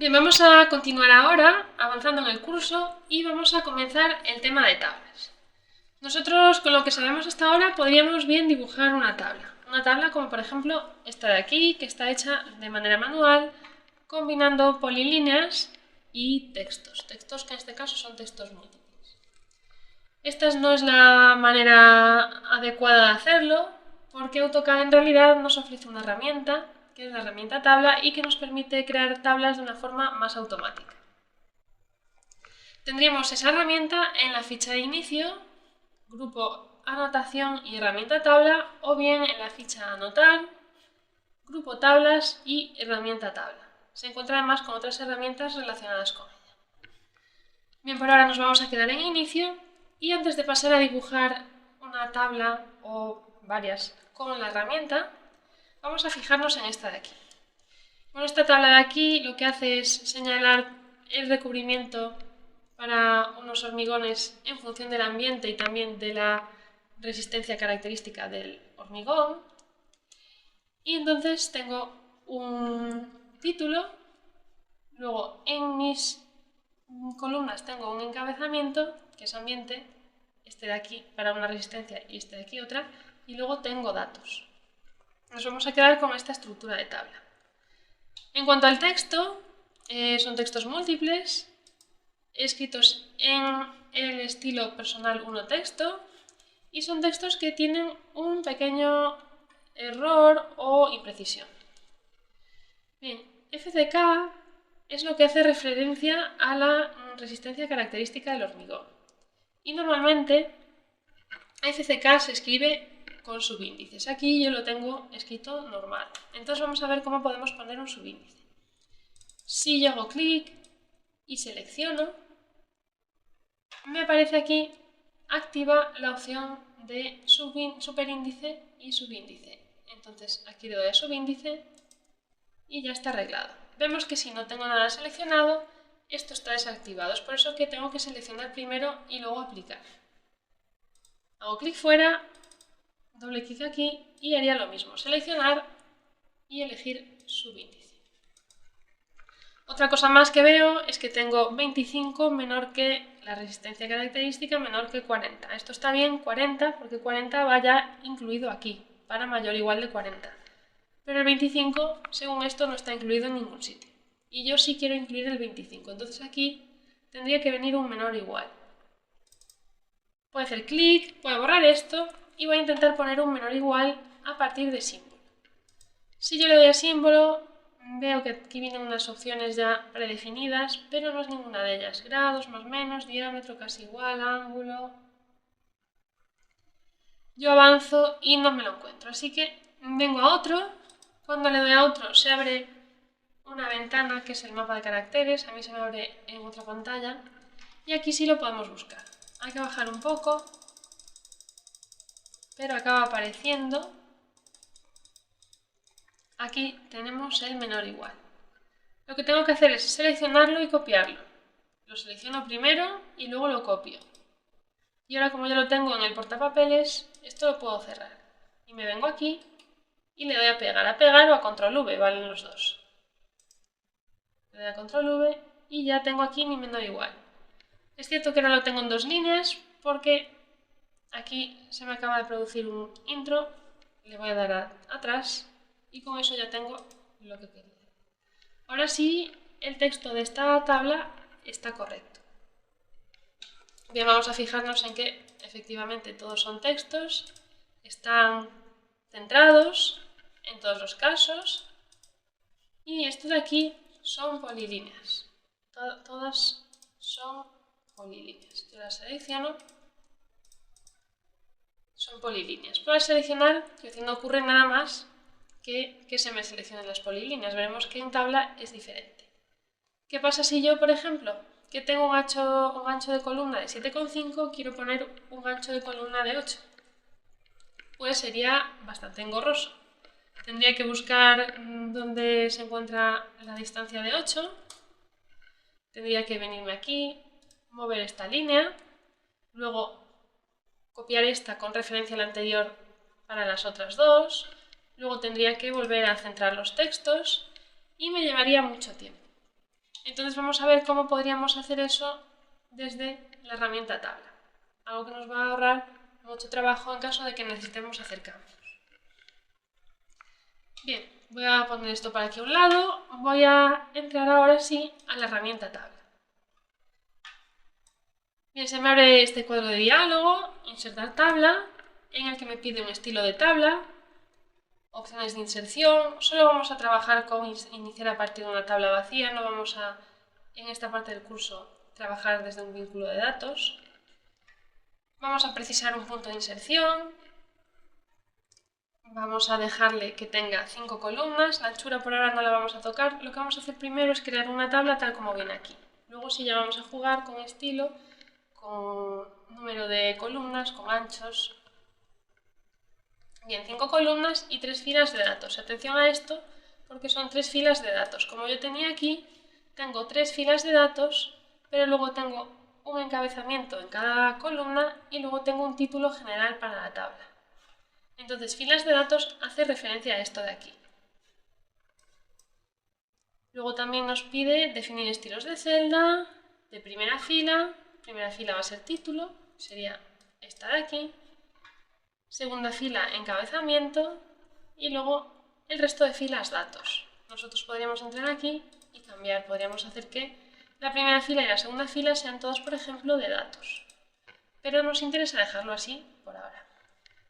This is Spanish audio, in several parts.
Bien, vamos a continuar ahora avanzando en el curso y vamos a comenzar el tema de tablas. Nosotros con lo que sabemos hasta ahora podríamos bien dibujar una tabla. Una tabla como por ejemplo esta de aquí, que está hecha de manera manual, combinando polilíneas y textos. Textos que en este caso son textos múltiples. Esta no es la manera adecuada de hacerlo, porque AutoCAD en realidad nos ofrece una herramienta, que es la herramienta tabla, y que nos permite crear tablas de una forma más automática. Tendríamos esa herramienta en la ficha de inicio, grupo anotación y herramienta tabla, o bien en la ficha anotar, grupo tablas y herramienta tabla. Se encuentra además con otras herramientas relacionadas con ella. Bien, por ahora nos vamos a quedar en inicio y antes de pasar a dibujar una tabla o varias con la herramienta, vamos a fijarnos en esta de aquí. Bueno, esta tabla de aquí lo que hace es señalar el recubrimiento para unos hormigones en función del ambiente y también de la resistencia característica del hormigón. Y entonces tengo un título, luego en mis columnas tengo un encabezamiento, que es ambiente, este de aquí para una resistencia y este de aquí otra, y luego tengo datos. Nos vamos a quedar con esta estructura de tabla. En cuanto al texto, son textos múltiples, escritos en el estilo personal 1 texto, y son textos que tienen un pequeño error o imprecisión. Bien, FCK es lo que hace referencia a la resistencia característica del hormigón. Y normalmente FCK se escribe con subíndices. Aquí yo lo tengo escrito normal. Entonces vamos a ver cómo podemos poner un subíndice. Si yo hago clic y selecciono, me aparece aquí activa la opción de superíndice y subíndice. Entonces aquí le doy a subíndice y ya está arreglado. Vemos que si no tengo nada seleccionado, esto está desactivado. Es por eso que tengo que seleccionar primero y luego aplicar. Hago clic fuera, doble clic aquí y haría lo mismo. Seleccionar y elegir subíndice. Otra cosa más que veo es que tengo 25 menor que la resistencia característica menor que 40. Esto está bien, 40, porque 40 va ya incluido aquí, para mayor o igual de 40. Pero el 25, según esto, no está incluido en ningún sitio. Y yo sí quiero incluir el 25, entonces aquí tendría que venir un menor o igual. Puedo hacer clic, voy a borrar esto y voy a intentar poner un menor o igual a partir de símbolo. Si yo le doy a símbolo, veo que aquí vienen unas opciones ya predefinidas, pero no es ninguna de ellas. Grados, más menos, diámetro, casi igual, ángulo. Yo avanzo y no me lo encuentro, así que vengo a otro. Cuando le doy a otro se abre una ventana que es el mapa de caracteres, a mí se me abre en otra pantalla, y aquí sí lo podemos buscar. Hay que bajar un poco, pero acaba apareciendo. Aquí tenemos el menor igual. Lo que tengo que hacer es seleccionarlo y copiarlo. Lo selecciono primero y luego lo copio. Y ahora como ya lo tengo en el portapapeles, esto lo puedo cerrar. Y me vengo aquí y le doy a pegar o a control V, valen los dos. Le doy a control V y ya tengo aquí mi menor igual. Es cierto que ahora lo tengo en dos líneas porque aquí se me acaba de producir un intro, le voy a dar a atrás y con eso ya tengo lo que quería. Ahora sí, el texto de esta tabla está correcto. Bien, vamos a fijarnos en que efectivamente todos son textos, están centrados en todos los casos y esto de aquí son polilíneas. Todas son polilíneas. Yo las selecciono, son polilíneas. Para seleccionar, no ocurre nada más que se me seleccionen las polilíneas. Veremos que en tabla es diferente. ¿Qué pasa si yo, por ejemplo, que tengo un ancho de columna de 7,5, quiero poner un ancho de columna de 8? Pues sería bastante engorroso. Tendría que buscar dónde se encuentra la distancia de 8. Tendría que venirme aquí, mover esta línea, luego copiar esta con referencia a la anterior para las otras dos, luego tendría que volver a centrar los textos y me llevaría mucho tiempo. Entonces vamos a ver cómo podríamos hacer eso desde la herramienta tabla. Algo que nos va a ahorrar mucho trabajo en caso de que necesitemos hacer cambios. Bien, voy a poner esto para aquí a un lado. Voy a entrar ahora sí a la herramienta tabla. Bien, se me abre este cuadro de diálogo, insertar tabla, en el que me pide un estilo de tabla, opciones de inserción. Solo vamos a trabajar con iniciar a partir de una tabla vacía, no vamos a, en esta parte del curso, trabajar desde un vínculo de datos. Vamos a precisar un punto de inserción. Vamos a dejarle que tenga 5 columnas, la anchura por ahora no la vamos a tocar. Lo que vamos a hacer primero es crear una tabla tal como viene aquí. Luego sí ya vamos a jugar con estilo, con número de columnas, con anchos. Bien, 5 columnas y 3 filas de datos. Atención a esto porque son 3 filas de datos. Como yo tenía aquí, tengo 3 filas de datos, pero luego tengo un encabezamiento en cada columna y luego tengo un título general para la tabla. Entonces, filas de datos hace referencia a esto de aquí. Luego también nos pide definir estilos de celda, de primera fila va a ser título, sería esta de aquí. Segunda fila, encabezamiento, y luego el resto de filas, datos. Nosotros podríamos entrar aquí y cambiar, podríamos hacer que la primera fila y la segunda fila sean todos, por ejemplo, de datos. Pero nos interesa dejarlo así por ahora.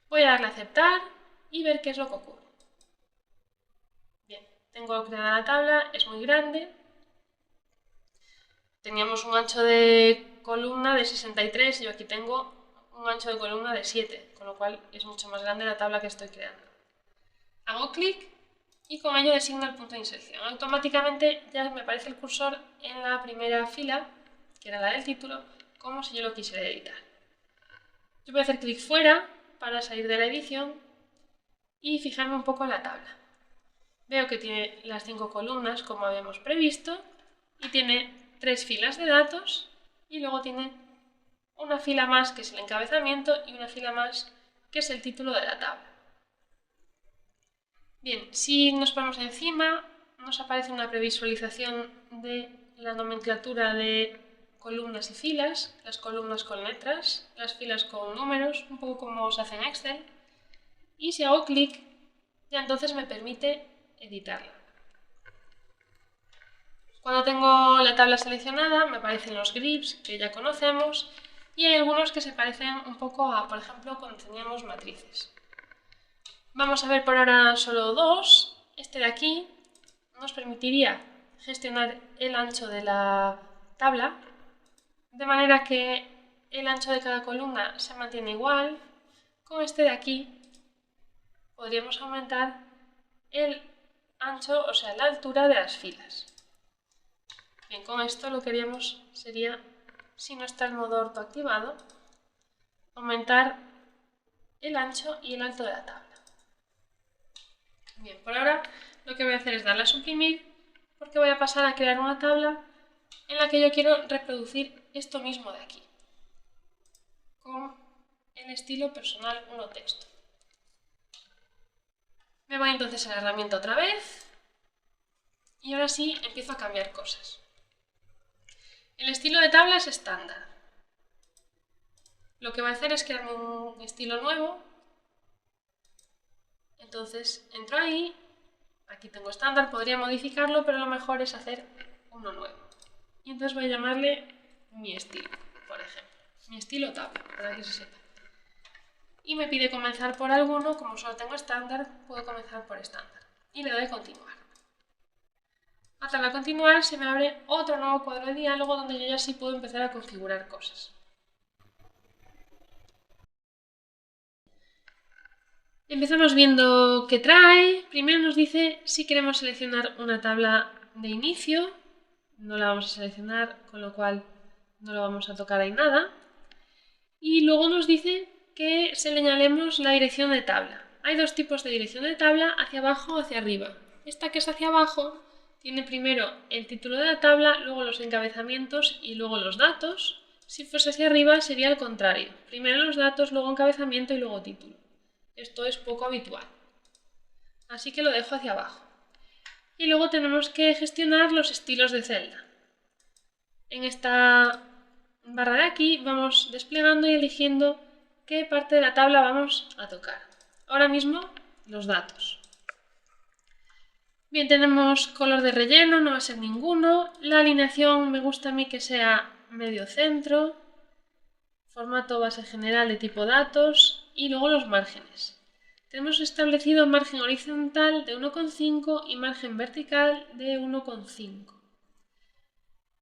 Voy a darle a aceptar y ver qué es lo que ocurre. Bien, tengo creada la tabla, es muy grande. Teníamos un ancho de columna de 63 y yo aquí tengo un ancho de columna de 7, con lo cual es mucho más grande la tabla que estoy creando. Hago clic y con ello designo el punto de inserción. Automáticamente ya me aparece el cursor en la primera fila, que era la del título, como si yo lo quisiera editar. Yo voy a hacer clic fuera para salir de la edición y fijarme un poco en la tabla. Veo que tiene las 5 columnas como habíamos previsto y tiene 3 filas de datos y luego tiene una fila más que es el encabezamiento y una fila más que es el título de la tabla. Bien, si nos ponemos encima nos aparece una previsualización de la nomenclatura de columnas y filas, las columnas con letras, las filas con números, un poco como se hace en Excel. Y si hago clic, ya entonces me permite editarla. Cuando tengo la tabla seleccionada me aparecen los grids que ya conocemos y hay algunos que se parecen un poco a, por ejemplo, cuando teníamos matrices. Vamos a ver por ahora solo dos. Este de aquí nos permitiría gestionar el ancho de la tabla, de manera que el ancho de cada columna se mantiene igual. Con este de aquí podríamos aumentar el ancho, o sea, la altura de las filas. Bien, con esto lo que haríamos sería, si no está el modo orto activado, aumentar el ancho y el alto de la tabla. Bien, por ahora lo que voy a hacer es darle a suprimir porque voy a pasar a crear una tabla en la que yo quiero reproducir esto mismo de aquí, con el estilo personal 1 texto. Me voy entonces a la herramienta otra vez y ahora sí empiezo a cambiar cosas. El estilo de tabla es estándar. Lo que voy a hacer es crearme un estilo nuevo. Entonces entro ahí, aquí tengo estándar, podría modificarlo, pero lo mejor es hacer uno nuevo. Y entonces voy a llamarle mi estilo, por ejemplo. Mi estilo tabla, para que se sepa. Y me pide comenzar por alguno, como solo tengo estándar, puedo comenzar por estándar. Y le doy a continuar. Al darle a continuar se me abre otro nuevo cuadro de diálogo donde yo ya sí puedo empezar a configurar cosas. Empezamos viendo qué trae. Primero nos dice si queremos seleccionar una tabla de inicio. No la vamos a seleccionar, con lo cual no lo vamos a tocar ahí nada. Y luego nos dice que señalemos la dirección de tabla. Hay dos tipos de dirección de tabla, hacia abajo o hacia arriba. Esta que es hacia abajo tiene primero el título de la tabla, luego los encabezamientos y luego los datos. Si fuese hacia arriba sería el contrario. Primero los datos, luego encabezamiento y luego título. Esto es poco habitual. Así que lo dejo hacia abajo. Y luego tenemos que gestionar los estilos de celda. En esta barra de aquí vamos desplegando y eligiendo qué parte de la tabla vamos a tocar. Ahora mismo los datos. Bien, tenemos color de relleno, no va a ser ninguno. La alineación me gusta a mí que sea medio centro. Formato base general de tipo datos y luego los márgenes. Tenemos establecido margen horizontal de 1,5 y margen vertical de 1,5.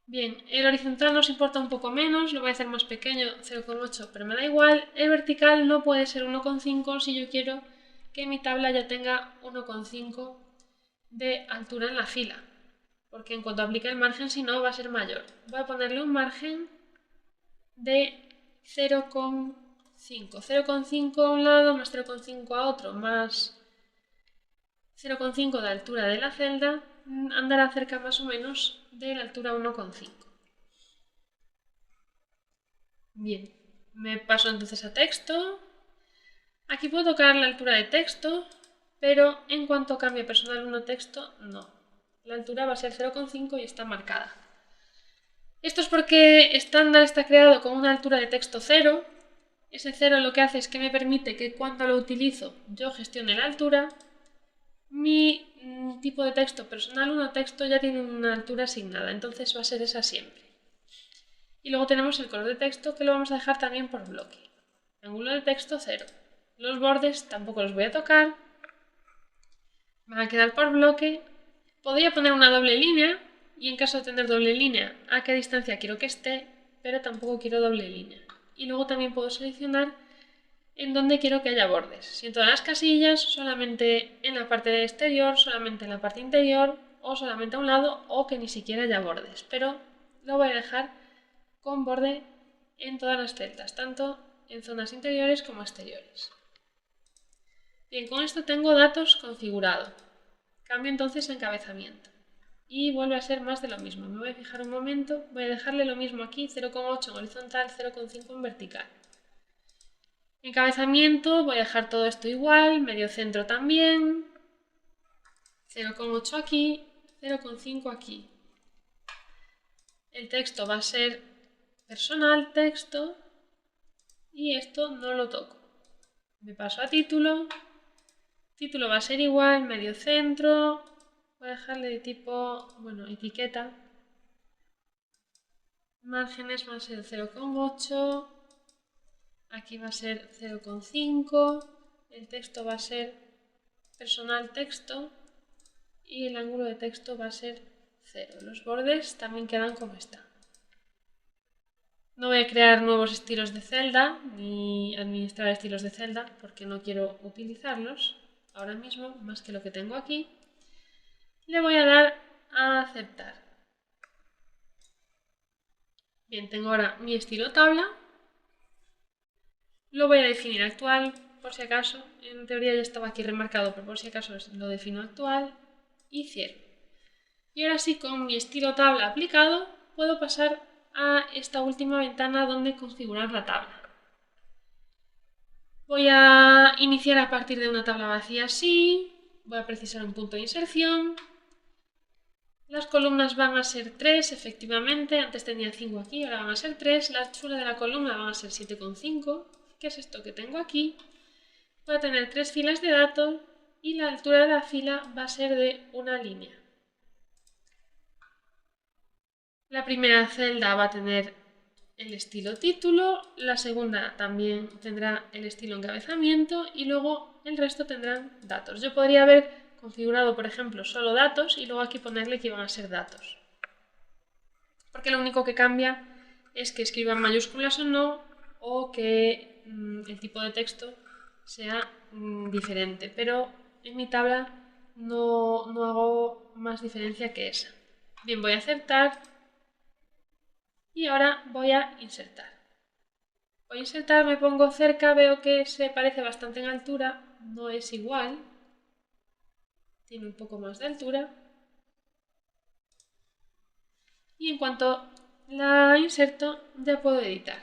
Bien, el horizontal nos importa un poco menos, lo voy a hacer más pequeño, 0,8, pero me da igual. El vertical no puede ser 1,5 si yo quiero que mi tabla ya tenga 1,5 de altura en la fila, porque en cuanto aplique el margen, si no, va a ser mayor. Voy a ponerle un margen de 0,5. 0,5 a un lado, más 0,5 a otro, más 0,5 de altura de la celda, andará cerca más o menos de la altura 1,5. Bien, me paso entonces a texto. Aquí puedo tocar la altura de texto, pero en cuanto cambie personal 1 texto, no. La altura va a ser 0,5 y está marcada. Esto es porque estándar está creado con una altura de texto 0. Ese 0 lo que hace es que me permite que cuando lo utilizo yo gestione la altura. Mi tipo de texto personal 1 texto ya tiene una altura asignada, entonces va a ser esa siempre. Y luego tenemos el color de texto que lo vamos a dejar también por bloque. Ángulo de texto 0. Los bordes tampoco los voy a tocar. Van a quedar por bloque. Podría poner una doble línea y en caso de tener doble línea a qué distancia quiero que esté, pero tampoco quiero doble línea. Y luego también puedo seleccionar en dónde quiero que haya bordes. Si en todas las casillas, solamente en la parte exterior, solamente en la parte interior, o solamente a un lado, o que ni siquiera haya bordes. Pero lo voy a dejar con borde en todas las celdas, tanto en zonas interiores como exteriores. Bien, con esto tengo datos configurado. Cambio entonces a encabezamiento. Y vuelve a ser más de lo mismo. Me voy a fijar un momento, voy a dejarle lo mismo aquí, 0,8 en horizontal, 0,5 en vertical. Encabezamiento, voy a dejar todo esto igual, medio centro también, 0,8 aquí, 0,5 aquí. El texto va a ser personal texto y esto no lo toco. Me paso a título, título va a ser igual, medio centro, voy a dejarle de tipo, bueno, etiqueta. Márgenes va a ser 0,8, aquí va a ser 0,5, el texto va a ser personal texto y el ángulo de texto va a ser 0. Los bordes también quedan como están. No voy a crear nuevos estilos de celda ni administrar estilos de celda porque no quiero utilizarlos ahora mismo, más que lo que tengo aquí. Le voy a dar a aceptar. Bien, tengo ahora mi estilo tabla. Lo voy a definir actual, por si acaso. En teoría ya estaba aquí remarcado, pero por si acaso lo defino actual y cierro. Y ahora sí, con mi estilo tabla aplicado, puedo pasar a esta última ventana donde configurar la tabla. Voy a iniciar a partir de una tabla vacía así, voy a precisar un punto de inserción. Las columnas van a ser 3, efectivamente, antes tenía 5 aquí, ahora van a ser 3. La anchura de la columna van a ser 7,5. ¿Qué es esto que tengo aquí? Voy a tener 3 filas de datos y la altura de la fila va a ser de una línea. La primera celda va a tener el estilo título, la segunda también tendrá el estilo encabezamiento y luego el resto tendrán datos. Yo podría haber configurado, por ejemplo, solo datos y luego aquí ponerle que iban a ser datos. Porque lo único que cambia es que escriban mayúsculas o no, o que el tipo de texto sea diferente. Pero en mi tabla no hago más diferencia que esa. Bien, voy a aceptar. Y ahora voy a insertar. Voy a insertar, me pongo cerca, veo que se parece bastante en altura, no es igual, tiene un poco más de altura. Y en cuanto la inserto, ya puedo editar.